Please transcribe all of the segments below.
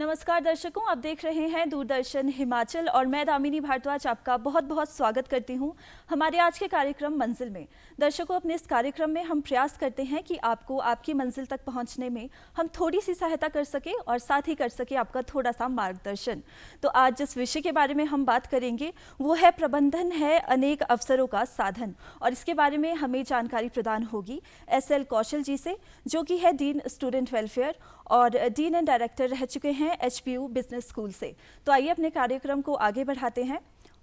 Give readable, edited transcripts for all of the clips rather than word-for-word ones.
नमस्कार दर्शकों, आप देख रहे हैं दूरदर्शन हिमाचल और मैं दामिनी भारद्वाज आपका बहुत बहुत स्वागत करती हूं हमारे आज के कार्यक्रम मंजिल में। दर्शकों, अपने इस कार्यक्रम में हम प्रयास करते हैं कि आपको आपकी मंजिल तक पहुंचने में हम थोड़ी सी सहायता कर सके और साथ ही कर सके आपका थोड़ा सा मार्गदर्शन। तो आज जिस विषय के बारे में हम बात करेंगे वो है प्रबंधन है अनेक अवसरों का साधन, और इसके बारे में हमें जानकारी प्रदान होगी SL कौशल जी से, जो कि है डीन स्टूडेंट वेलफेयर और डीन एंड डायरेक्टर रह चुके हैं HPU बिजनेस स्कूल से। तो आइए अपने कार्यक्रम को आगे बढ़ाते हैं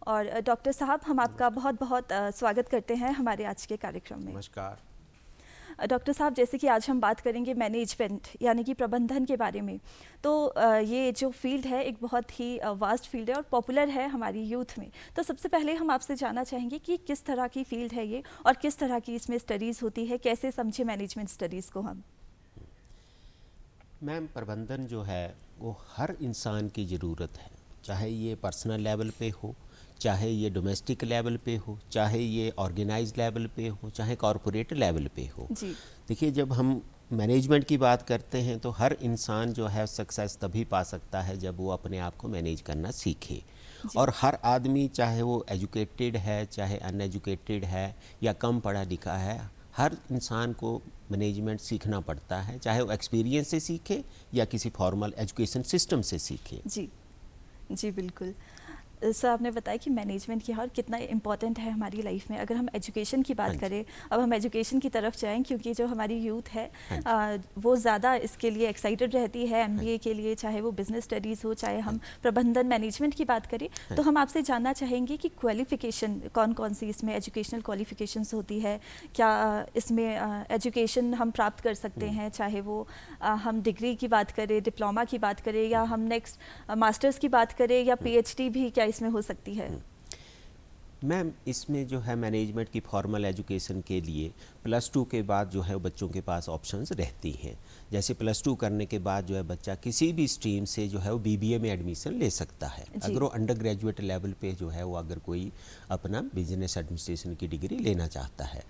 और डॉक्टर साहब, हम आपका बहुत बहुत स्वागत करते हैं हमारे आज के कार्यक्रम में। नमस्कार डॉक्टर साहब, जैसे कि आज हम बात करेंगे मैनेजमेंट यानी कि प्रबंधन के बारे में, तो ये जो फील्ड है एक बहुत ही वास्ट फील्ड है और पॉपुलर है हमारी यूथ में। तो सबसे पहले हम आपसे जानना चाहेंगे कि किस तरह की फील्ड है ये और किस तरह की इसमें स्टडीज़ होती है, कैसे समझे मैनेजमेंट स्टडीज़ को हम। मैम, प्रबंधन जो है वो हर इंसान की ज़रूरत है, चाहे ये पर्सनल लेवल पे हो, चाहे ये डोमेस्टिक लेवल पे हो, चाहे ये ऑर्गेनाइज लेवल पे हो, चाहे कॉरपोरेट लेवल पे हो। जी। देखिए, जब हम मैनेजमेंट की बात करते हैं तो हर इंसान जो है सक्सेस तभी पा सकता है जब वो अपने आप को मैनेज करना सीखे। और हर आदमी, चाहे वो एजुकेटेड है, चाहे अनएजुकेटेड है या कम पढ़ा लिखा है, हर इंसान को मैनेजमेंट सीखना पड़ता है, चाहे वो एक्सपीरियंस से सीखे या किसी फॉर्मल एजुकेशन सिस्टम से सीखे। जी जी बिल्कुल। सर, आपने बताया कि मैनेजमेंट की और कितना इम्पॉर्टेंट है हमारी लाइफ में। अगर हम एजुकेशन की बात करें, अब हम एजुकेशन की तरफ जाएं, क्योंकि जो हमारी यूथ है वो ज़्यादा इसके लिए एक्साइटेड रहती है MBA के लिए, चाहे वो बिजनेस स्टडीज़ हो, चाहे हम प्रबंधन मैनेजमेंट की बात करें। तो हम आपसे जानना चाहेंगे कि क्वालिफ़िकेशन कौन कौन सी इसमें एजुकेशनल क्वालिफ़िकेशंस होती है, क्या इसमें एजुकेशन हम प्राप्त कर सकते हैं, चाहे वो हम डिग्री की बात करें, डिप्लोमा की बात करें, या हम नेक्स्ट मास्टर्स की बात करें, या PhD भी क्या इसमें हो सकती है? मैम, इसमें जो है मैनेजमेंट की फॉर्मल एजुकेशन के लिए +2 के बाद जो है बच्चों के पास ऑप्शंस रहती हैं। जैसे +2 करने के बाद जो है बच्चा किसी भी स्ट्रीम से जो है वो BBA में एडमिशन ले सकता है। अगर वो अंडर ग्रेजुएट लेवल पे जो है वो अगर कोई अपना बिजनेस एडमिनिस्ट्रेशन की डिग्री लेना चाहता है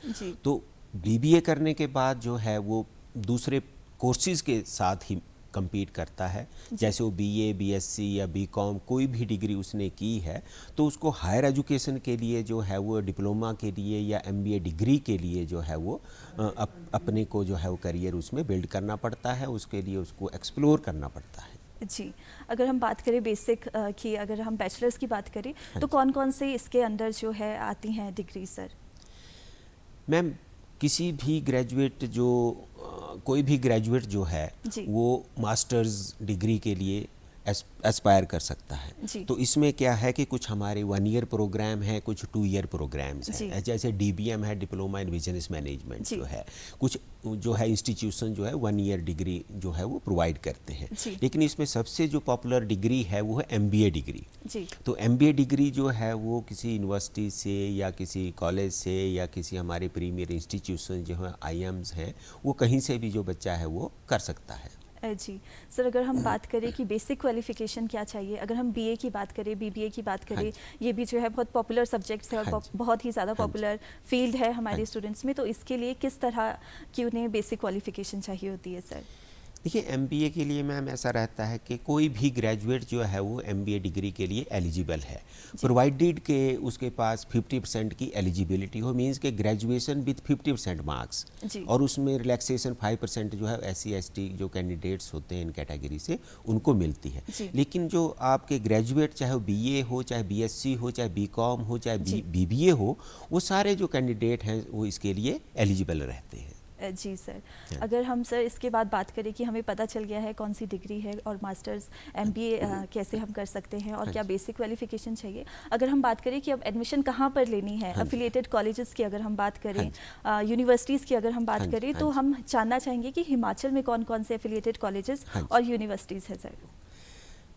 तो BBA करने के बाद जो है वो दूसरे कोर्सेज़ के साथ ही compete करता है। जैसे वो BA, BSc या BCom कोई भी डिग्री उसने की है तो उसको हायर एजुकेशन के लिए जो है वो डिप्लोमा के लिए या MBA डिग्री के लिए जो है वो अपने को जो है वो करियर उसमें बिल्ड करना पड़ता है, उसके लिए उसको एक्सप्लोर करना पड़ता है। जी। अगर हम बात करें बेसिक की, अगर हम बैचलर्स की बात करें तो कौन कौन से इसके अंदर जो है आती हैं डिग्री सर? मैम, किसी भी ग्रेजुएट जो कोई भी ग्रेजुएट जो है वो मास्टर्स डिग्री के लिए एस्पायर कर सकता है। तो इसमें क्या है कि कुछ हमारे 1 ईयर प्रोग्राम है, कुछ 2 ईयर प्रोग्राम्स हैं। जैसे DBM है, डिप्लोमा इन बिजनेस मैनेजमेंट जो है, कुछ जो है इंस्टीट्यूशन जो है 1 ईयर डिग्री जो है वो प्रोवाइड करते हैं। लेकिन इसमें सबसे जो पॉपुलर डिग्री है वो है MBA डिग्री। तो MBA डिग्री जो है वो किसी यूनिवर्सिटी से या किसी कॉलेज से या किसी हमारे प्रीमियर इंस्टीट्यूशन जो है IIMs हैं, वो कहीं से भी जो बच्चा है वो कर सकता है। जी सर, अगर हम बात करें कि बेसिक क्वालिफिकेशन क्या चाहिए, अगर हम BA की बात करें, BBA की बात करें, ये भी जो है बहुत पॉपुलर सब्जेक्ट्स है और बहुत ही ज़्यादा पॉपुलर फील्ड है हमारे स्टूडेंट्स में, तो इसके लिए किस तरह की उन्हें बेसिक क्वालिफिकेशन चाहिए होती है सर? देखिए, MBA के लिए मैम ऐसा रहता है कि कोई भी ग्रेजुएट जो है वो MBA डिग्री के लिए एलिजिबल है, प्रोवाइडेड के उसके पास 50% की एलिजिबिलिटी हो, मींस के ग्रेजुएशन विथ 50% मार्क्स, और उसमें रिलैक्सेशन 5% जो है SC ST जो कैंडिडेट्स होते हैं इन कैटेगरी से उनको मिलती है। लेकिन जो आपके ग्रेजुएट, चाहे वो BA हो, चाहे BSc हो, चाहे BCom हो, चाहे BBA हो, वो सारे जो कैंडिडेट हैं वो इसके लिए एलिजिबल रहते हैं। जी सर, अगर हम सर इसके बाद बात करें कि हमें पता चल गया है कौन सी डिग्री है और मास्टर्स MBA कैसे हम कर सकते हैं और क्या बेसिक क्वालिफिकेशन चाहिए, अगर हम बात करें कि अब एडमिशन कहाँ पर लेनी है, एफिलिएटेड कॉलेजेस की अगर हम बात करें, यूनिवर्सिटीज़ की अगर हम बात करें, तो हम जानना चाहेंगे कि हिमाचल में कौन कौन से एफिलिएटेड कॉलेजेस और यूनिवर्सिटीज़ है सर?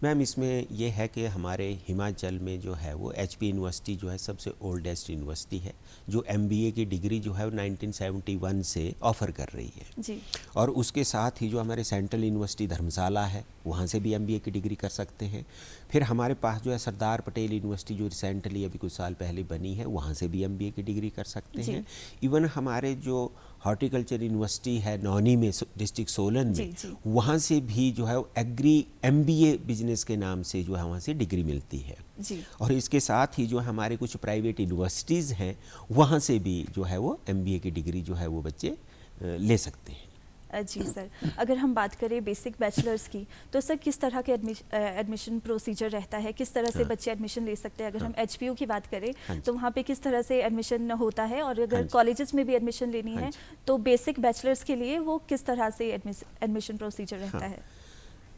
मैम, इसमें यह है कि हमारे हिमाचल में जो है वो HP यूनिवर्सिटी जो है सबसे ओल्डेस्ट यूनिवर्सिटी है, जो MBA की डिग्री जो है वो 1971 से ऑफ़र कर रही है। और उसके साथ ही जो हमारे सेंट्रल यूनिवर्सिटी धर्मशाला है, वहाँ से भी MBA की डिग्री कर सकते हैं। फिर हमारे पास जो है सरदार पटेल यूनिवर्सिटी जो रिसेंटली अभी कुछ साल पहले बनी है, वहाँ से भी MBA की डिग्री कर सकते हैं। इवन हमारे जो हॉर्टिकल्चर यूनिवर्सिटी है नौनी में डिस्ट्रिक्ट सोलन जी, में, जी। वहाँ से भी जो है एग्री MBA बिजनेस के नाम से जो है वहाँ से डिग्री मिलती है। जी। और इसके साथ ही जो हमारे कुछ प्राइवेट यूनिवर्सिटीज़ हैं वहाँ से भी जो है वो MBA की डिग्री जो है वो बच्चे ले सकते हैं। जी सर, अगर हम बात करें बेसिक बैचलर्स की, तो सर किस तरह के एडमिशन प्रोसीजर रहता है, किस तरह से हाँ। बच्चे एडमिशन ले सकते हैं? अगर हम HPU की बात करें हाँ जी। तो वहाँ पे किस तरह से एडमिशन होता है, और हाँ अगर जी। कॉलेजेस में भी एडमिशन लेनी हाँ है जी। तो बेसिक बैचलर्स के लिए वो किस तरह से एडमिशन प्रोसीजर रहता हाँ। है?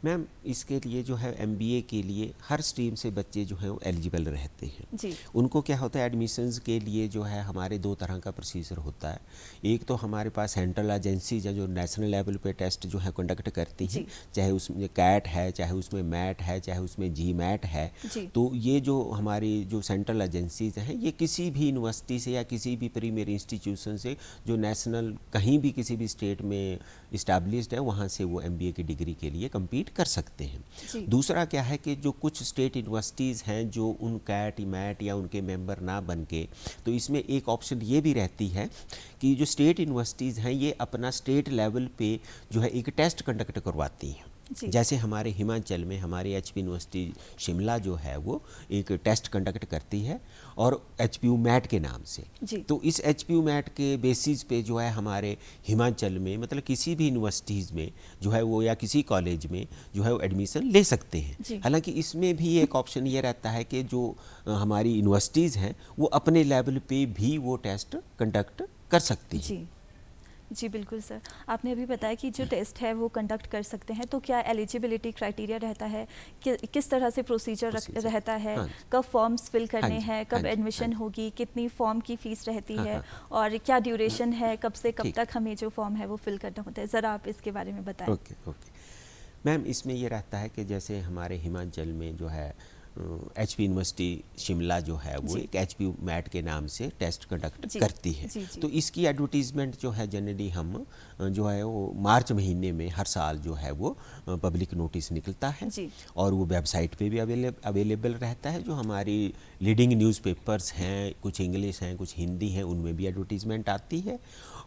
मैम इसके लिए जो है MBA के लिए हर स्ट्रीम से बच्चे जो हैं वो एलिजिबल रहते हैं। जी। उनको क्या होता है एडमिशन्स के लिए जो है हमारे 2 तरह का प्रोसीजर होता है। एक तो हमारे पास सेंट्रल एजेंसीज है जो नेशनल लेवल पे टेस्ट जो है कंडक्ट करती हैं, चाहे उसमें कैट है, चाहे उसमें मैट है, चाहे उसमें GMAT है। जी। तो ये जो हमारी जो सेंट्रल एजेंसीज हैं ये किसी भी यूनिवर्सिटी से या किसी भी प्रीमियर इंस्टीट्यूशन से जो नेशनल कहीं भी किसी भी स्टेट में इस्टेब्लिश्ड है वहाँ से वो MBA की डिग्री के लिए कम्पीट कर सकते हैं। जी। दूसरा क्या है कि जो कुछ स्टेट यूनिवर्सिटीज़ हैं जो उन कैट मैट या उनके मेंबर ना बन के, तो इसमें एक ऑप्शन ये भी रहती है कि जो स्टेट यूनिवर्सिटीज़ हैं ये अपना स्टेट लेवल पे जो है एक टेस्ट कंडक्ट करवाती हैं। जी। जैसे हमारे हिमाचल में हमारी HP यूनिवर्सिटी शिमला जो है वो एक टेस्ट कंडक्ट करती है और HPU मैट के नाम से। जी। तो इस HPU मैट के बेसिस पे जो है हमारे हिमाचल में मतलब किसी भी यूनिवर्सिटीज़ में जो है वो या किसी कॉलेज में जो है वो एडमिशन ले सकते हैं। हालांकि इसमें भी एक ऑप्शन ये रहता है कि जो हमारी यूनिवर्सिटीज़ हैं वो अपने लेवल पे भी वो टेस्ट कंडक्ट कर सकती हैं। जी। जी बिल्कुल सर, आपने अभी बताया कि जो टेस्ट है वो कंडक्ट कर सकते हैं, तो क्या एलिजिबिलिटी क्राइटेरिया रहता है कि किस तरह से प्रोसीजर रहता है? हाँ। कब फॉर्म्स फिल करने हाँ हैं, जी, कब हाँ जी, एडमिशन हाँ जी। होगी, कितनी फॉर्म की फ़ीस रहती हाँ, है, हाँ। और क्या ड्यूरेशन है, कब से कब ठीक। तक हमें जो फॉर्म है वो फिल करना होता है? ज़रा आप इसके बारे में बताएं। ओके ओके मैम, इसमें ये रहता है कि जैसे हमारे हिमाचल में जो है HP यूनिवर्सिटी शिमला जो है वो एक HPU मैट के नाम से टेस्ट कंडक्ट करती है। तो इसकी एडवर्टीज़मेंट जो है जनरली हम जो है वो मार्च महीने में हर साल जो है वो पब्लिक नोटिस निकलता है और वो वेबसाइट पे भी अवेलेबल रहता है। जो हमारी लीडिंग न्यूज़पेपर्स हैं, कुछ इंग्लिश हैं कुछ हिंदी हैं, उनमें भी एडवर्टीज़मेंट आती है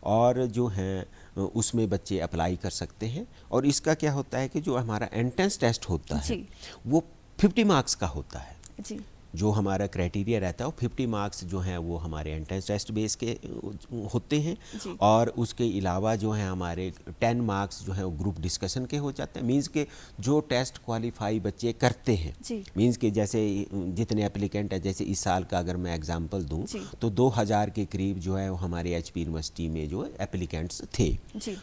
और जो हैं उसमें बच्चे अप्लाई कर सकते हैं। और इसका क्या होता है कि जो हमारा एंट्रेंस टेस्ट होता है वो 50 मार्क्स का होता है। जी। जो हमारा क्राइटेरिया रहता है वो 50 मार्क्स जो हैं वो हमारे एंट्रेंस टेस्ट बेस के होते हैं और उसके अलावा जो है हमारे 10 मार्क्स जो है वो ग्रुप डिस्कशन के हो जाते हैं। मींस के जो टेस्ट क्वालिफाई बच्चे करते हैं, मींस के जैसे जितने एप्लीकेंट है, जैसे इस साल का अगर मैं एग्जांपल दूं तो 2000 के करीब जो है वो हमारे HP यूनिवर्सिटी में जो एप्लीकेंट्स थे,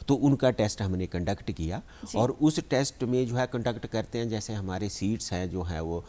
तो उनका टेस्ट हमने कंडक्ट किया और उस टेस्ट में जो है कंडक्ट करते हैं, जैसे हमारे सीट्स हैं जो है वो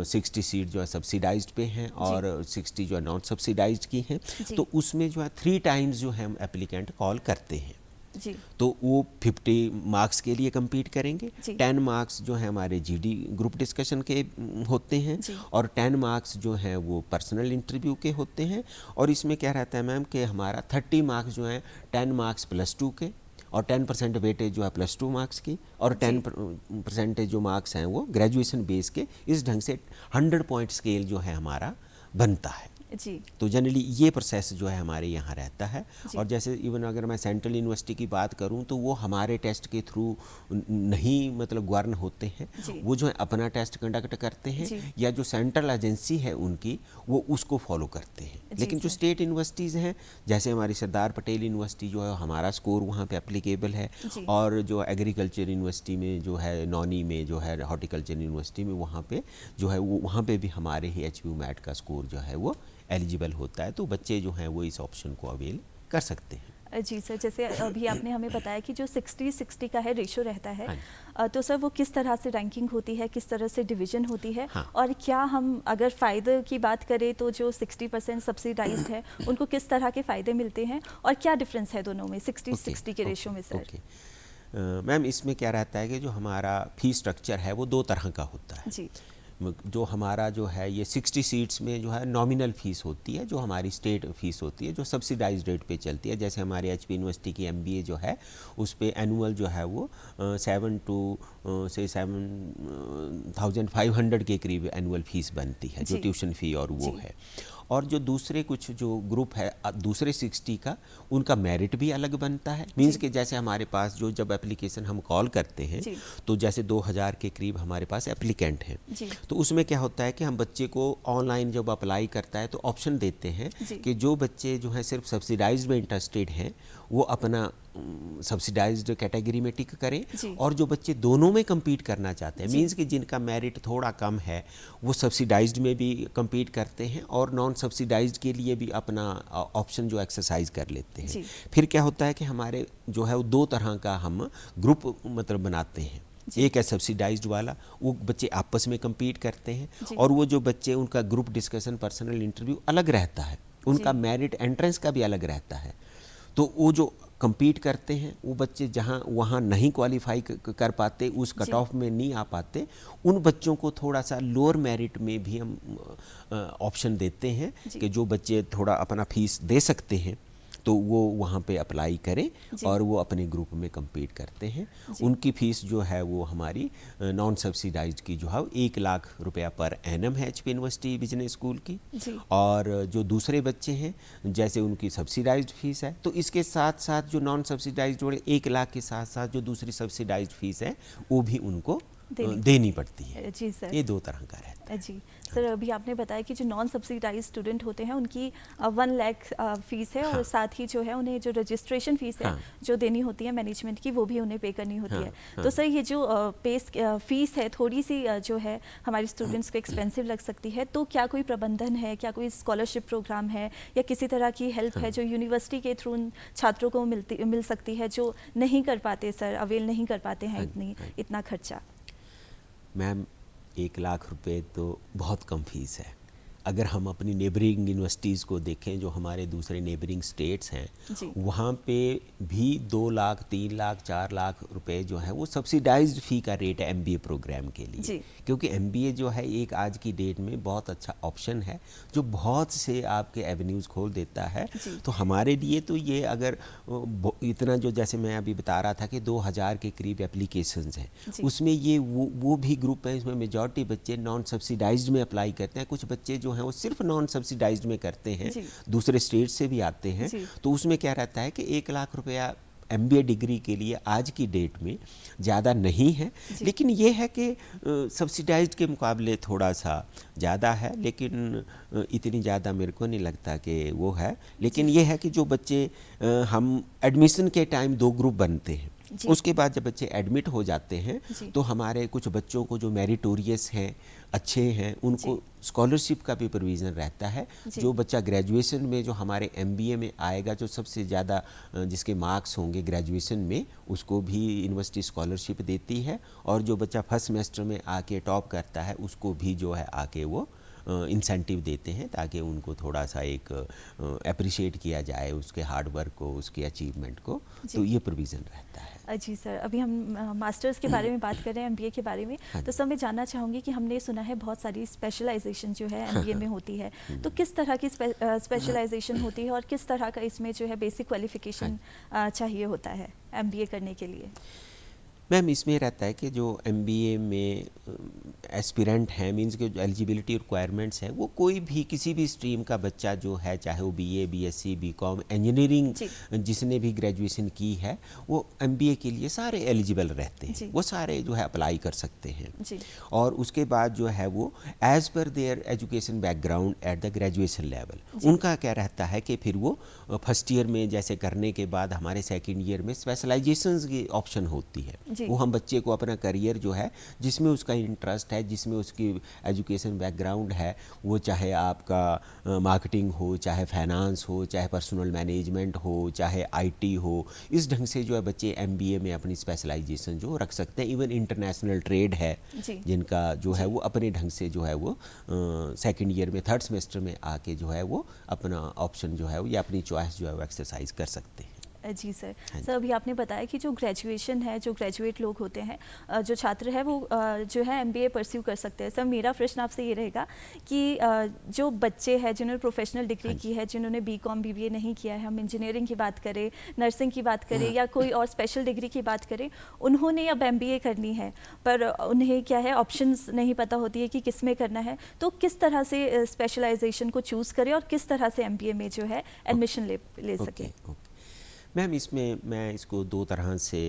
60 सीट जो है सब्सिडाइज्ड पे हैं और 60 जो है नॉन सब्सिडाइज्ड की हैं। तो उसमें जो है 3 टाइम्स जो है हम एप्लीकेंट कॉल करते हैं। जी। तो वो 50 मार्क्स के लिए compete करेंगे। 10 मार्क्स जो है हमारे GD ग्रुप डिस्कशन के होते हैं और 10 मार्क्स जो हैं वो पर्सनल इंटरव्यू के होते हैं। और इसमें क्या रहता है मैम कि हमारा 30 मार्क्स जो हैं 10 मार्क्स +2 के और 10% वेटेज जो है +2 मार्क्स की और 10% जो मार्क्स हैं वो ग्रेजुएशन बेस के। इस ढंग से 100 पॉइंट स्केल जो है हमारा बनता है। जी। तो जनरली ये प्रोसेस जो है हमारे यहाँ रहता है। और जैसे इवन अगर मैं सेंट्रल यूनिवर्सिटी की बात करूँ तो वो हमारे टेस्ट के थ्रू नहीं मतलब गवर्न होते हैं, वो जो है अपना टेस्ट कंडक्ट करते हैं या जो सेंट्रल एजेंसी है उनकी वो उसको फॉलो करते हैं। लेकिन जो स्टेट यूनिवर्सिटीज़ हैं जैसे हमारी सरदार पटेल यूनिवर्सिटी जो है हमारा स्कोर वहाँ पे एप्लीकेबल है और जो एग्रीकल्चर यूनिवर्सिटी में जो है नौनी में जो है हॉर्टिकल्चर यूनिवर्सिटी में वहाँ पे जो है वो वहाँ पे भी हमारे ही HPU मैट का स्कोर जो है वो एलिजिबल होता है। तो बच्चे जो हैं वो इस ऑप्शन को अवेल कर सकते हैं। जी सर, जैसे अभी आपने हमें बताया कि जो 60-60 का है रेशो रहता है, तो सर वो किस तरह से रैंकिंग होती है, किस तरह से डिवीजन होती है? और क्या हम अगर फ़ायदे की बात करें तो जो 60% सब्सिडाइज्ड है उनको किस तरह के फ़ायदे मिलते हैं और क्या डिफरेंस है दोनों में 60-60 के रेशो में सर? मैम इसमें क्या रहता है कि जो हमारा फी स्ट्रक्चर है वो 2 तरह का होता है। जी। जो हमारा जो है ये 60 सीट्स में जो है नॉमिनल फ़ीस होती है, जो हमारी स्टेट फ़ीस होती है जो सब्सिडाइज रेट पे चलती है। जैसे हमारे HP यूनिवर्सिटी की MBA जो है उस पे एनुअल जो है वो 7,500 के करीब एनुअल फ़ीस बनती है जो ट्यूशन फ़ी और वो है। और जो दूसरे कुछ जो ग्रुप है दूसरे 60 का, उनका मेरिट भी अलग बनता है। मीन्स कि जैसे हमारे पास जो जब एप्लीकेशन हम कॉल करते हैं तो जैसे 2000 के करीब हमारे पास एप्लीकेंट हैं, तो उसमें क्या होता है कि हम बच्चे को ऑनलाइन जब अप्लाई करता है तो ऑप्शन देते हैं कि जो बच्चे जो हैं सिर्फ सब्सिडाइज में इंटरेस्टेड हैं वो अपना सब्सिडाइज्ड कैटेगरी में टिक करें, और जो बच्चे दोनों में compete करना चाहते हैं, मीन्स कि जिनका मेरिट थोड़ा कम है वो सब्सिडाइज्ड में भी compete करते हैं और नॉन सब्सिडाइज्ड के लिए भी अपना ऑप्शन जो एक्सरसाइज कर लेते हैं। फिर क्या होता है कि हमारे जो है वो 2 तरह का हम ग्रुप मतलब बनाते हैं। एक है सब्सिडाइज्ड वाला, वो बच्चे आपस में compete करते हैं, और वो जो बच्चे उनका ग्रुप डिस्कशन पर्सनल इंटरव्यू अलग रहता है, उनका मेरिट एंट्रेंस का भी अलग रहता है। तो वो जो compete करते हैं वो बच्चे जहाँ वहाँ नहीं क्वालिफाई कर पाते, उस कट ऑफ में नहीं आ पाते, उन बच्चों को थोड़ा सा लोअर मेरिट में भी हम ऑप्शन देते हैं कि जो बच्चे थोड़ा अपना फीस दे सकते हैं तो वो वहाँ पे अप्लाई करें और वो अपने ग्रुप में compete करते हैं। उनकी फ़ीस जो है वो हमारी नॉन सब्सिडाइज्ड की जो है 1 लाख रुपया पर एनम है HP यूनिवर्सिटी बिजनेस स्कूल की, और जो दूसरे बच्चे हैं जैसे उनकी सब्सिडाइज्ड फ़ीस है, तो इसके साथ साथ जो नॉन सब्सिडाइज्ड जोड़े 1 लाख के साथ साथ जो दूसरी सब्सिडाइज्ड फ़ीस है वो भी उनको देनी पड़ती है। जी सर, ये 2 तरह का रहता है। जी सर, अभी आपने बताया कि जो नॉन सब्सिडाइज स्टूडेंट होते हैं उनकी 1 लाख फीस है, और साथ ही जो है उन्हें जो रजिस्ट्रेशन फीस है जो देनी होती है मैनेजमेंट की, वो भी उन्हें पे करनी होती है। तो सर ये जो फीस है थोड़ी सी जो है हमारे स्टूडेंट्स को एक्सपेंसिव लग सकती है, तो क्या कोई प्रबंधन है, क्या कोई स्कॉलरशिप प्रोग्राम है या किसी तरह की हेल्प है जो यूनिवर्सिटी के थ्रू छात्रों को मिल सकती है जो नहीं कर पाते सर, अवेल नहीं कर पाते हैं इतना खर्चा? मैम 1 लाख रुपए तो बहुत कम फीस है। अगर हम अपनी नेबरिंग यूनिवर्सिटीज़ को देखें जो हमारे दूसरे नेबरिंग स्टेट्स हैं, वहाँ पे भी 2 लाख 3 लाख 4 लाख रुपए जो है वो सब्सिडाइज्ड फ़ी का रेट है MBA प्रोग्राम के लिए, क्योंकि MBA जो है एक आज की डेट में बहुत अच्छा ऑप्शन है जो बहुत से आपके एवेन्यूज़ खोल देता है। तो हमारे लिए तो ये अगर इतना जो जैसे मैं अभी बता रहा था कि 2000 के करीब एप्लीकेशंस हैं, उसमें ये वो भी ग्रुप है, इसमें मेजॉरिटी बच्चे नॉन सब्सिडाइज्ड में अप्लाई करते हैं, कुछ बच्चे जो हैं वो सिर्फ नॉन सब्सिडाइज्ड में करते हैं, दूसरे स्टेट से भी आते हैं। तो उसमें क्या रहता है कि 1 लाख रुपया MBA डिग्री के लिए आज की डेट में ज़्यादा नहीं है, लेकिन ये है कि सब्सिडाइज्ड के मुकाबले थोड़ा सा ज़्यादा है, लेकिन इतनी ज़्यादा मेरे को नहीं लगता कि वो है। लेकिन ये है कि जो बच्चे हम एडमिशन के टाइम 2 ग्रुप बनते हैं, उसके बाद जब बच्चे एडमिट हो जाते हैं तो हमारे कुछ बच्चों को जो मेरिटोरियस हैं, अच्छे हैं, उनको स्कॉलरशिप का भी प्रोविज़न रहता है। जो बच्चा ग्रेजुएशन में जो हमारे MBA में आएगा, जो सबसे ज़्यादा जिसके मार्क्स होंगे ग्रेजुएशन में, उसको भी यूनिवर्सिटी स्कॉलरशिप देती है, और जो बच्चा फर्स्ट सेमेस्टर में आके टॉप करता है उसको भी जो है आके वो इंसेंटिव देते हैं ताकि उनको थोड़ा सा एक अप्रिशिएट किया जाए उसके हार्ड वर्क को, उसके अचीवमेंट को। तो ये प्रोविज़न रहता है। जी सर, अभी हम मास्टर्स के बारे में बात कर रहे हैं, MBA के बारे में, तो सर मैं जानना चाहूँगी कि हमने सुना है बहुत सारी स्पेशलाइजेशन जो है MBA में होती है, तो किस तरह की स्पेशलाइजेशन होती है और किस तरह का इसमें जो है बेसिक क्वालिफिकेशन चाहिए होता है MBA करने के लिए? मैम इसमें रहता है कि जो MBA में एस्पिरेंट हैं, मींस के जो एलिजिबिलिटी रिक्वायरमेंट्स हैं, वो कोई भी किसी भी स्ट्रीम का बच्चा जो है, चाहे वो BA BSc BCom इंजीनियरिंग जिसने भी ग्रेजुएशन की है, वो MBA के लिए सारे एलिजिबल रहते हैं, वो सारे जो है अप्लाई कर सकते हैं। और उसके बाद जो है वो as per there education background at the graduation level, उनका क्या रहता है कि फिर वो फर्स्ट ईयर में जैसे करने के बाद हमारे सेकेंड ईयर में स्पेशलाइजेशंस की ऑप्शन होती है। वो हम बच्चे को अपना करियर जो है जिसमें उसका इंटरेस्ट है, जिसमें उसकी एजुकेशन बैकग्राउंड है, वो चाहे आपका मार्केटिंग हो, चाहे फाइनेंस हो, चाहे पर्सनल मैनेजमेंट हो, चाहे IT हो, इस ढंग से जो है बच्चे MBA में अपनी स्पेशलाइजेशन जो रख सकते हैं। इवन इंटरनेशनल ट्रेड है जिनका जो है वो अपने ढंग से जो है वो सेकेंड ईयर में थर्ड सेमेस्टर में आके जो है वो अपना ऑप्शन जो है वो या अपनी चॉइस जो है वो एक्सरसाइज कर सकते हैं। जी सर। हाँ सर, अभी आपने बताया कि जो ग्रेजुएशन है, जो ग्रेजुएट लोग होते हैं, जो छात्र है वो जो है एमबीए परस्यू कर सकते हैं। सर, मेरा प्रश्न आपसे ये रहेगा कि जो बच्चे हैं जिन्होंने प्रोफेशनल डिग्री हाँ जी। की है, जिन्होंने बीकॉम बीबीए नहीं किया है, हम इंजीनियरिंग की बात करें, नर्सिंग की बात करें या कोई और स्पेशल डिग्री की बात करें, उन्होंने अब एमबीए करनी है पर उन्हें क्या है, ऑप्शंस नहीं पता होती है कि किस में करना है, तो किस तरह से स्पेशलाइजेशन को चूज़ करें और किस तरह से एमबीए में जो है एडमिशन ले सकें। ओके। मैम, इसमें मैं इसको दो तरह से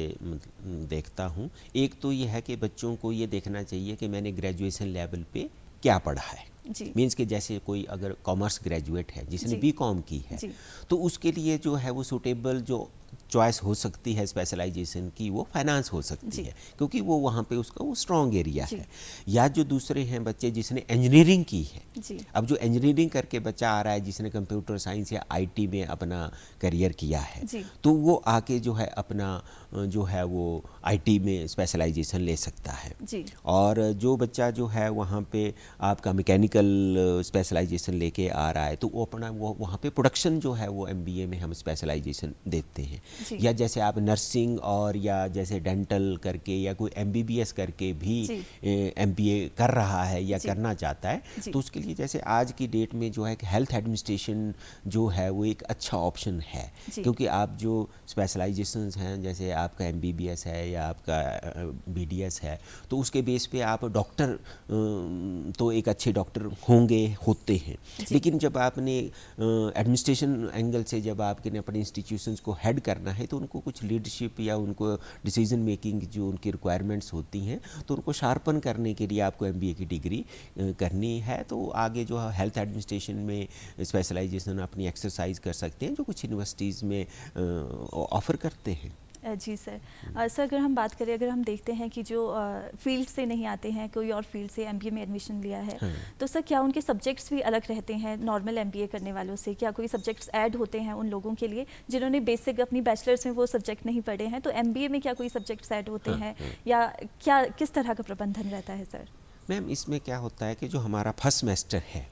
देखता हूँ। एक तो ये है कि बच्चों को ये देखना चाहिए कि मैंने ग्रेजुएशन लेवल पे क्या पढ़ा है। जी मीन्स कि जैसे कोई अगर कॉमर्स ग्रेजुएट है जिसने जी बीकॉम की है, जी तो उसके लिए जो है वो सूटेबल जो चॉइस हो सकती है स्पेशलाइजेशन की, वो फाइनेंस हो सकती जी है, क्योंकि वो वहाँ पे उसका वो स्ट्रॉन्ग एरिया जी है। या जो दूसरे हैं बच्चे जिसने इंजीनियरिंग की है, जी अब जो इंजीनियरिंग करके बच्चा आ रहा है जिसने कंप्यूटर साइंस या आईटी में अपना करियर किया है, जी तो वो आके जो है अपना जो है वो आईटी में स्पेशलाइजेशन ले सकता है। जी और जो बच्चा जो है वहाँ पे आपका मैकेनिकल स्पेशलाइजेशन लेके आ रहा है, तो वो अपना वो वहाँ पे प्रोडक्शन जो है वो एमबीए में हम स्पेशलाइजेशन देते हैं। जी या जैसे आप नर्सिंग और या जैसे डेंटल करके या कोई एमबीबीएस करके भी जी एमबीए कर रहा है या जी करना चाहता है, जी तो उसके लिए जैसे आज की डेट में जो है कि हेल्थ एडमिनिस्ट्रेशन जो है वो एक अच्छा ऑप्शन है। जी क्योंकि आप जो स्पेशलाइजेशंस हैं, जैसे आपका एमबीबीएस है या आपका बीडीएस है, तो उसके बेस पे आप डॉक्टर तो एक अच्छे डॉक्टर होते हैं। जी लेकिन जब आपने एडमिनिस्ट्रेशन एंगल से जब आपके अपने इंस्टीट्यूशंस को हेड करना है, तो उनको कुछ लीडरशिप या उनको डिसीजन मेकिंग जो उनकी रिक्वायरमेंट्स होती हैं, तो उनको शार्पन करने के लिए आपको एमबीए की डिग्री करनी है। तो आगे जो है हेल्थ एडमिनिस्ट्रेशन में स्पेशलाइजेशन अपनी एक्सरसाइज कर सकते हैं, जो कुछ यूनिवर्सिटीज़ में ऑफ़र करते हैं। जी सर। सर, अगर हम बात करें, अगर हम देखते हैं कि जो फील्ड से नहीं आते हैं, कोई और फील्ड से एमबीए में एडमिशन लिया है, हाँ। तो सर क्या उनके सब्जेक्ट्स भी अलग रहते हैं नॉर्मल एमबीए करने वालों से? क्या कोई सब्जेक्ट्स ऐड होते हैं उन लोगों के लिए जिन्होंने बेसिक अपनी बैचलर्स में वो सब्जेक्ट नहीं पढ़े हैं, तो एमबीए में क्या कोई सब्जेक्ट्स ऐड होते हैं या क्या किस तरह का प्रबंधन रहता है सर? मैम, इसमें क्या होता है कि जो हमारा फर्स्ट सेमेस्टर है,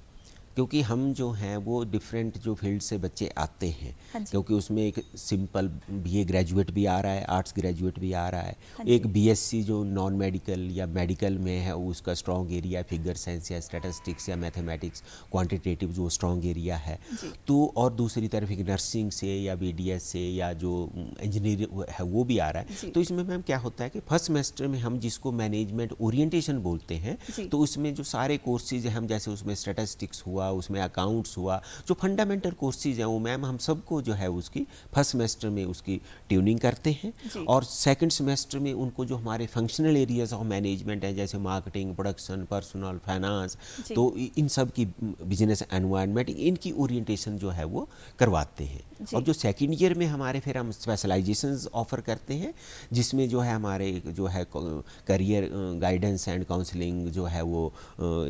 क्योंकि हम जो हैं वो डिफरेंट जो फील्ड से बच्चे आते हैं, हाँ जी क्योंकि उसमें एक सिंपल बीए ग्रेजुएट भी आ रहा है, आर्ट्स ग्रेजुएट भी आ रहा है, हाँ एक जी बीएससी जो नॉन मेडिकल या मेडिकल में है उसका स्ट्रॉन्ग एरिया फिगर साइंस या स्टैटिस्टिक्स या मैथमेटिक्स क्वांटिटेटिव जो स्ट्रॉन्ग एरिया है। जी तो और दूसरी तरफ एक नर्सिंग से या बीडीएस से या जो इंजीनियरिंग है वो भी आ रहा है। जी तो इसमें मैम क्या होता है कि फर्स्ट सेमेस्टर में हम जिसको मैनेजमेंट ओरिएंटेशन बोलते हैं, जी तो उसमें जो सारे कोर्सेज हैं, हम जैसे उसमें स्टैटिस्टिक्स हुआ, उसमें अकाउंट्स हुआ, जो फंडामेंटल कोर्सेज हैं वो मैम हम सबको जो है उसकी फर्स्ट सेमेस्टर में उसकी ट्यूनिंग करते हैं। जी और सेकंड सेमेस्टर में उनको जो हमारे फंक्शनल एरियाज ऑफ मैनेजमेंट हैं, जैसे मार्केटिंग, प्रोडक्शन, पर्सनल, फाइनेंस, जी तो इन सब की बिजनेस एनवायरनमेंट, इनकी ओरिएंटेशन जो है वो करवाते हैं। जी और जो सेकेंड ईयर में हमारे फिर हम स्पेशलाइजेशंस ऑफ़र करते हैं, जिसमें जो है हमारे जो है करियर गाइडेंस एंड काउंसलिंग जो है वो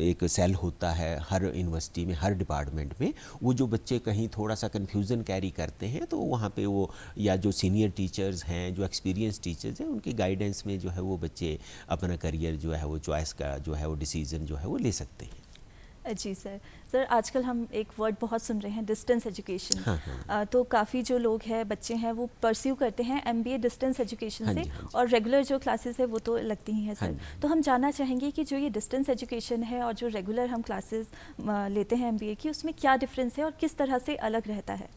एक सेल होता है हर यूनिवर्सिटी में, हर डिपार्टमेंट में। वो जो बच्चे कहीं थोड़ा सा कन्फ्यूज़न कैरी करते हैं, तो वहाँ पे वो या जो सीनियर टीचर्स हैं, जो एक्सपीरियंस टीचर्स हैं, उनकी गाइडेंस में जो है वो बच्चे अपना करियर जो है वो चॉइस का जो है वो डिसीज़न जो है वो ले सकते हैं। जी सर। सर, आजकल हम एक वर्ड बहुत सुन रहे हैं, डिस्टेंस एजुकेशन। हाँ हाँ तो काफ़ी जो लोग हैं, बच्चे हैं, वो परस्यू करते हैं एमबीए डिस्टेंस एजुकेशन हाँ से, जी, हाँ जी। और रेगुलर जो क्लासेस है वो तो लगती ही हैं हाँ सर। जी। तो हम जानना चाहेंगे कि जो ये डिस्टेंस एजुकेशन है और जो रेगुलर हम क्लासेस लेते हैं एमबीए की, उसमें क्या डिफरेंस है और किस तरह से अलग रहता है?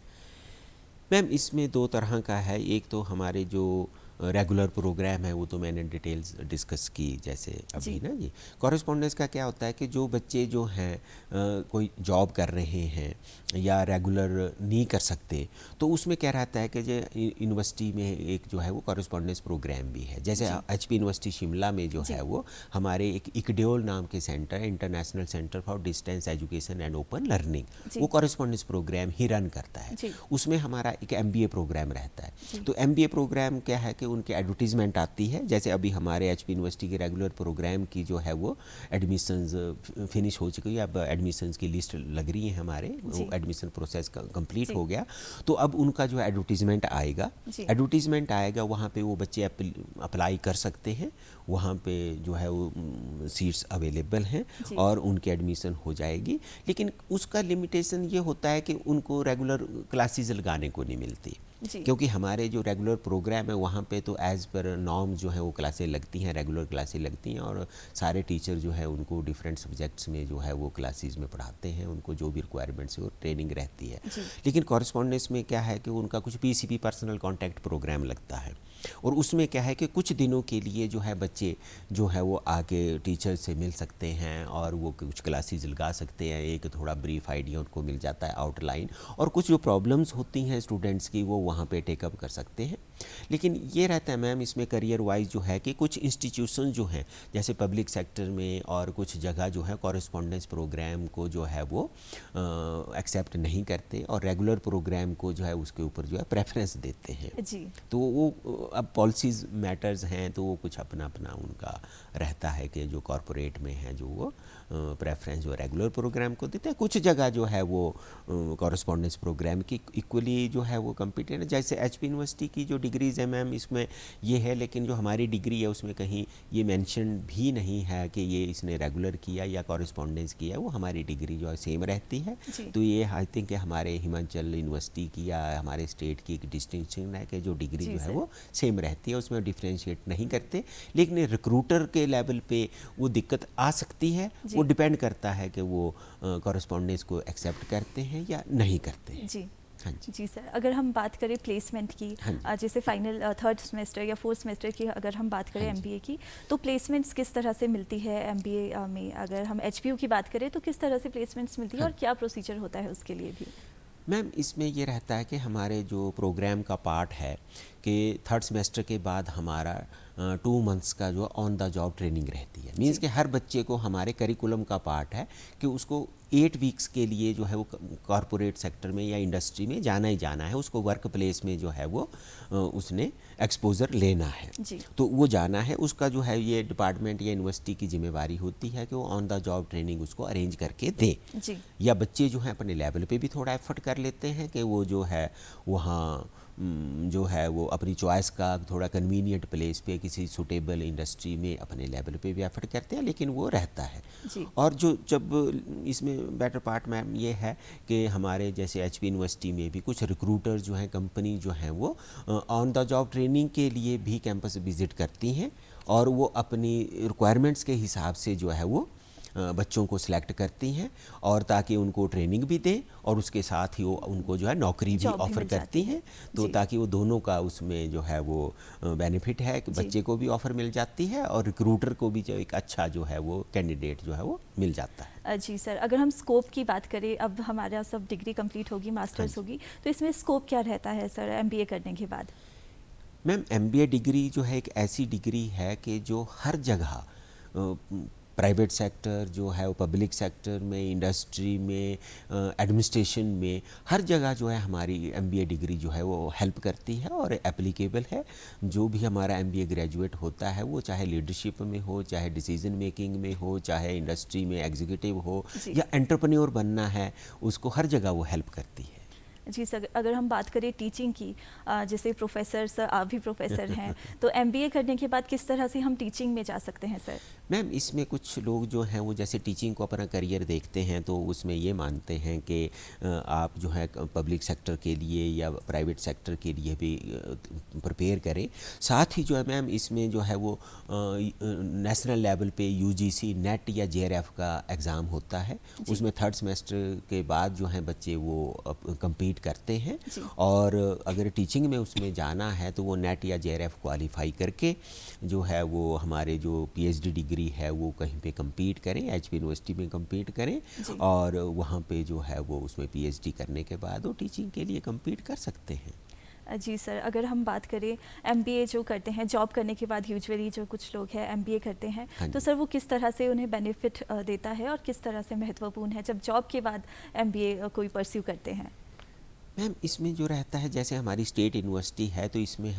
मैम, इसमें दो तरह का है। एक तो हमारे जो रेगुलर प्रोग्राम है वो तो मैंने डिटेल्स डिस्कस की जैसे अभी जी ना जी। कॉरेस्पॉन्डेंस का क्या होता है कि जो बच्चे जो हैं कोई जॉब कर रहे हैं या रेगुलर नहीं कर सकते, तो उसमें क्या रहता है कि जो यूनिवर्सिटी में एक जो है वो कॉरेस्पॉन्डेंस प्रोग्राम भी है। जैसे जी एचपी यूनिवर्सिटी शिमला में जो जी है वो हमारे एक इक्डेओल नाम के centre, international centre for distance education and open learning, जी वो कॉरेस्पॉन्डेंस प्रोग्राम ही रन करता है। जी उसमें हमारा एक एमबीए प्रोग्राम रहता है। जी तो एमबीए प्रोग्राम क्या है कि उनके एडवर्टीजमेंट आती है, जैसे अभी हमारे एचपी यूनिवर्सिटी के रेगुलर प्रोग्राम की जो है वो एडमिशन्स फिनिश हो चुकी है, अब एडमिशन्स की लिस्ट लग रही है हमारे, जी एडमिशन प्रोसेस कंप्लीट जी हो गया। तो अब उनका जो एडवर्टीजमेंट आएगा, जी वहाँ पे वो बच्चे अप्लाई कर सकते हैं, वहाँ पे जो है वो सीट्स अवेलेबल हैं जी और उनकी एडमिशन हो जाएगी। लेकिन उसका लिमिटेशन ये होता है कि उनको रेगुलर क्लासेस लगाने को नहीं मिलती। जी। क्योंकि हमारे जो रेगुलर प्रोग्राम है वहाँ पे तो एज़ पर नॉर्म जो है वो क्लासें लगती हैं, रेगुलर क्लासें लगती हैं, और सारे टीचर जो है उनको डिफरेंट सब्जेक्ट्स में जो है वो क्लासेस में पढ़ाते हैं, उनको जो भी रिक्वायरमेंट्स है वो ट्रेनिंग रहती है। जी। लेकिन कॉरेस्पॉन्डेंस में क्या है कि उनका कुछ पीसीपी पर्सनल कॉन्टैक्ट प्रोग्राम लगता है, और उसमें क्या है कि कुछ दिनों के लिए जो है बच्चे जो है वो आके टीचर से मिल सकते हैं और वो कुछ क्लासेस लगा सकते हैं, एक थोड़ा ब्रीफ आइडिया उनको मिल जाता है, आउटलाइन, और कुछ जो प्रॉब्लम्स होती हैं स्टूडेंट्स की वो वहाँ पे टेकअप कर सकते हैं। लेकिन ये रहता है मैम इसमें करियर वाइज जो है कि कुछ इंस्टीट्यूशन जो हैं जैसे पब्लिक सेक्टर में और कुछ जगह जो है कॉरेस्पॉन्डेंस प्रोग्राम को जो है वो एक्सेप्ट नहीं करते और रेगुलर प्रोग्राम को जो है उसके ऊपर जो है प्रेफरेंस देते हैं। जी। तो वो अब पॉलिसीज़ मैटर्स हैं तो वो कुछ अपना अपना उनका रहता है कि जो कॉरपोरेट में है जो वो प्रेफरेंस जो रेगुलर प्रोग्राम को देते हैं। कुछ जगह जो है वो कॉरेस्पॉन्डेंस प्रोग्राम की इक्वली जो है वो कम्पिटेंट है। जैसे एचपी यूनिवर्सिटी की जो डिग्रीज़ है मैम इसमें ये है, लेकिन जो हमारी डिग्री है उसमें कहीं ये मेंशन भी नहीं है कि ये इसने रेगुलर किया या कॉरेस्पॉन्डेंस किया, वो हमारी डिग्री जो है सेम रहती है। तो ये आई थिंक हमारे हिमाचल यूनिवर्सिटी की या हमारे स्टेट की एक डिस्टिंक्शन है कि जो डिग्री जो है वो सेम रहती है, उसमें डिफ्रेंशिएट नहीं करते। लेकिन रिक्रूटर के लेवल पे वो दिक्कत आ सकती है, वो डिपेंड करता है कि वो कॉरेस्पॉन्डेंस को एक्सेप्ट करते हैं या नहीं करते हैं। जी। हाँ जी। जी सर, अगर हम बात करें प्लेसमेंट की, हाँ जैसे फाइनल थर्ड सेमेस्टर या फोर्थ सेमेस्टर की अगर हम बात करें हाँ जी। एमबीए की, तो प्लेसमेंट्स किस तरह से मिलती है एमबीए में? अगर हम एचपीयू की बात करें तो किस तरह से प्लेसमेंट्स मिलती है और क्या प्रोसीजर होता है उसके लिए भी? मैम इसमें ये रहता है कि हमारे जो प्रोग्राम का पार्ट है कि थर्ड सेमेस्टर के बाद हमारा 2 मंथ्स का जो ऑन द जॉब ट्रेनिंग रहती है। मीन्स कि हर बच्चे को हमारे करिकुलम का पार्ट है कि उसको 8 वीक्स के लिए जो है वो कॉरपोरेट सेक्टर में या इंडस्ट्री में जाना ही जाना है, उसको वर्क प्लेस में जो है वो उसने एक्सपोजर लेना है। जी। तो वो जाना है, उसका जो है ये डिपार्टमेंट या यूनिवर्सिटी की जिम्मेवारी होती है कि वो ऑन द जॉब ट्रेनिंग उसको अरेंज करके दे। जी। या बच्चे जो हैं अपने लेवल पे भी थोड़ा एफर्ट कर लेते हैं कि वो जो है वहाँ जो है वो अपनी चॉइस का थोड़ा कन्वीनियंट प्लेस पे किसी सुटेबल इंडस्ट्री में अपने लेवल पे भी एफर्ट करते हैं, लेकिन वो रहता है। जी। और जो जब इसमें बेटर पार्ट मैम ये है कि हमारे जैसे एचपी यूनिवर्सिटी में भी कुछ रिक्रूटर जो हैं, कंपनी जो हैं वो ऑन द जॉब ट्रेनिंग के लिए भी कैंपस विज़िट करती हैं और वो अपनी रिक्वायरमेंट्स के हिसाब से जो है वो बच्चों को सिलेक्ट करती हैं और ताकि उनको ट्रेनिंग भी दें और उसके साथ ही वो उनको जो है नौकरी भी ऑफ़र करती हैं, तो ताकि वो दोनों का उसमें जो है वो बेनिफिट है कि बच्चे को भी ऑफ़र मिल जाती है और रिक्रूटर को भी जो एक अच्छा जो है वो कैंडिडेट जो है वो मिल जाता है। जी सर, अगर हम स्कोप की बात करें, अब हमारा सब डिग्री कंप्लीट होगी, मास्टर्स होगी, तो इसमें स्कोप क्या रहता है सर एमबीए करने के बाद? मैम एमबीए डिग्री जो है एक ऐसी डिग्री है कि जो हर जगह प्राइवेट सेक्टर जो है वो पब्लिक सेक्टर में, इंडस्ट्री में, एडमिनिस्ट्रेशन में, हर जगह जो है हमारी एमबीए डिग्री जो है वो हेल्प करती है और एप्लीकेबल है। जो भी हमारा एमबीए ग्रेजुएट होता है वो चाहे लीडरशिप में हो, चाहे डिसीजन मेकिंग में हो, चाहे इंडस्ट्री में एग्जीक्यूटिव हो या एंटरप्रेन्योर बनना है, उसको हर जगह वो हेल्प करती है। जी सर, अगर हम बात करें टीचिंग की, जैसे प्रोफेसर सर, आप भी प्रोफेसर हैं, तो एमबीए करने के बाद किस तरह से हम टीचिंग में जा सकते हैं सर? मैम इसमें कुछ लोग जो हैं वो जैसे टीचिंग को अपना करियर देखते हैं तो उसमें ये मानते हैं कि आप जो है पब्लिक सेक्टर के लिए या प्राइवेट सेक्टर के लिए भी प्रिपेयर करें। साथ ही जो है मैम इसमें जो है वो नेशनल लेवल पे यूजीसी नेट या जेआरएफ का एग्ज़ाम होता है, उसमें थर्ड सेमेस्टर के बाद जो है बच्चे वो कंप्लीट करते हैं और अगर टीचिंग में उसमें जाना है तो वो नेट या जेआरएफ क्वालिफाई करके जो है वो हमारे जो पीएचडी डिग्री है वो कहीं पे compete करें, एचपी यूनिवर्सिटी में compete करें और वहाँ पे जो है वो उसमें पीएचडी करने के बाद वो टीचिंग के लिए compete कर सकते हैं। जी सर, अगर हम बात करें एमबीए जो करते हैं जॉब करने के बाद, यूजुअली जो कुछ लोग हैं एमबीए करते हैं, तो सर वो किस तरह से उन्हें बेनिफिट देता है और किस तरह से महत्वपूर्ण है जब जॉब के बाद एमबीए कोई परस्यू करते हैं? मैम इसमें जो रहता है जैसे हमारी स्टेट यूनिवर्सिटी है तो इसमें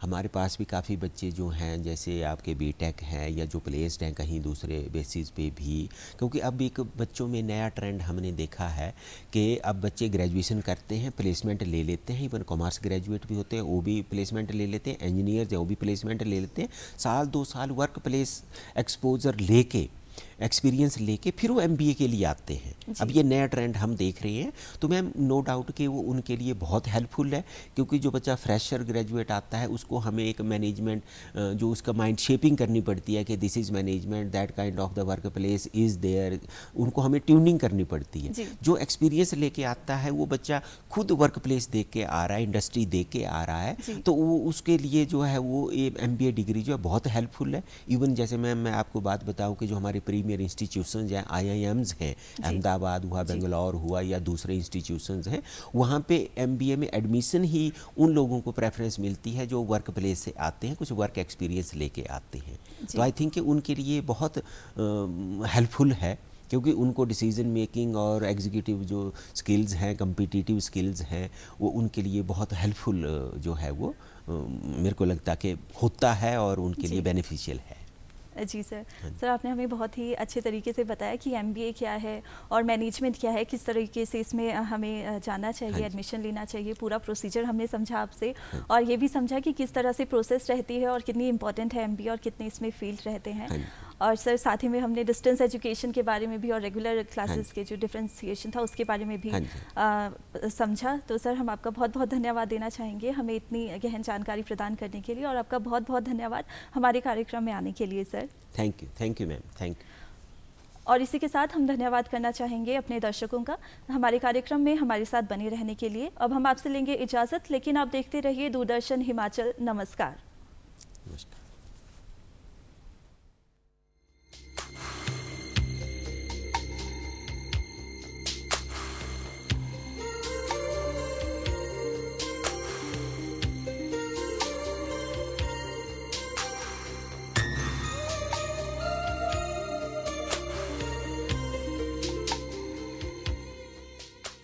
हमारे पास भी काफ़ी बच्चे जो हैं जैसे आपके बीटेक हैं या जो प्लेस्ड हैं कहीं दूसरे बेसिस पे भी, क्योंकि अब एक बच्चों में नया ट्रेंड हमने देखा है कि अब बच्चे ग्रेजुएशन करते हैं, प्लेसमेंट ले लेते हैं, इवन कॉमर्स ग्रेजुएट भी होते हैं वो भी प्लेसमेंट ले लेते हैं, इंजीनियर हैं वो भी प्लेसमेंट ले लेते हैं, साल 2 साल वर्क प्लेस एक्सपोजर लेके एक्सपीरियंस लेके फिर वो एमबीए के लिए आते हैं। अब ये नया ट्रेंड हम देख रहे हैं, तो मैम नो डाउट कि वो उनके लिए बहुत हेल्पफुल है, क्योंकि जो बच्चा फ्रेशर ग्रेजुएट आता है उसको हमें एक मैनेजमेंट जो उसका माइंड शेपिंग करनी पड़ती है कि this is management, that kind of the work place is there, उनको हमें ट्यूनिंग करनी पड़ती है। जो एक्सपीरियंस लेके आता है वो बच्चा खुद वर्क प्लेस देख के आ रहा है, इंडस्ट्री देख के आ रहा है, तो वो उसके लिए जो है वो एमबीए डिग्री जो है बहुत हेल्पफुल है। इवन जैसे मैं आपको बात बताऊं कि जो हमारे प्रीमियर इंस्टीट्यूशंस हैं, आईआईएम्स हैं, अहमदाबाद हुआ, बेंगलोर हुआ या दूसरे इंस्टीट्यूशंस हैं, वहाँ पे एमबीए में एडमिशन ही उन लोगों को प्रेफरेंस मिलती है जो वर्क प्लेस से आते हैं, कुछ वर्क एक्सपीरियंस लेके आते हैं। तो आई थिंक कि उनके लिए बहुत हेल्पफुल है, क्योंकि उनको डिसीजन मेकिंग और एग्जीक्यूटिव जो स्किल्स हैं, कम्पिटिटिव स्किल्स हैं, वो उनके लिए बहुत हेल्पफुल जो है वो मेरे को लगता कि होता है और उनके लिए बेनिफिशियल है। जी सर। सर आपने हमें बहुत ही अच्छे तरीके से बताया कि एमबीए क्या है और मैनेजमेंट क्या है, किस तरीके से इसमें हमें जाना चाहिए, एडमिशन लेना चाहिए, पूरा प्रोसीजर हमने समझा आपसे, और ये भी समझा कि किस तरह से प्रोसेस रहती है और कितनी इंपॉर्टेंट है एमबीए और कितने इसमें फील्ड रहते हैं। और सर साथ ही में हमने डिस्टेंस एजुकेशन के बारे में भी और रेगुलर क्लासेस के जो डिफरेंशिएशन था उसके बारे में भी समझा। तो सर हम आपका बहुत बहुत धन्यवाद देना चाहेंगे हमें इतनी गहन जानकारी प्रदान करने के लिए, और आपका बहुत बहुत धन्यवाद हमारे कार्यक्रम में आने के लिए sir. Thank you ma'am, thank you. और इसी के साथ हम धन्यवाद करना चाहेंगे अपने दर्शकों का हमारे कार्यक्रम में हमारे साथ बने रहने के लिए। अब हम आपसे लेंगे इजाज़त, लेकिन आप देखते रहिए दूरदर्शन हिमाचल। नमस्कार।